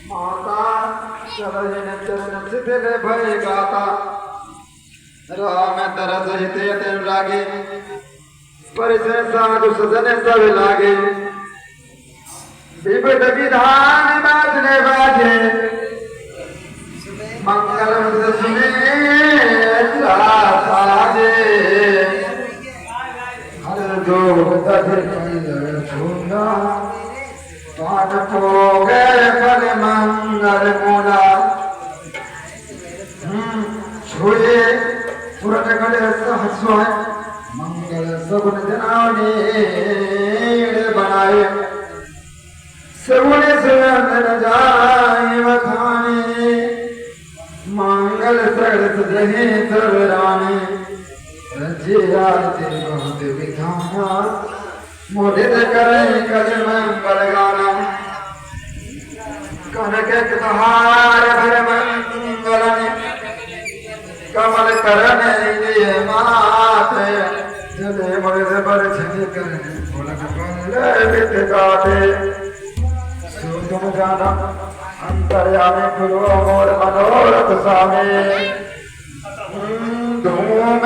माता चरण चरण सिद्ध भय गाता राम तरस हित यतिन रागे परिचय साधु सजन सब लागे विविध विधान बाजने बाजे मंगलम सुने साजे हर जो तथे छूना पान को गए फल मंगल मोला छुए पुरन गले सहस्वाय मंगल सगुन जनाने बनाए सगुन सुनंदन जाए वखाने मंगल सगल सजहे सब राने रजिया तेरे बहुत विधाना मोदित करे कज मंगल गाना कनक कहार भर मंगलने कमल करण लिए माते जले मर्द पर छे कर बोलक बंदे बित गाते सुन जाना अंतर्यामी गुरु मोर मनोरथ सामे धूम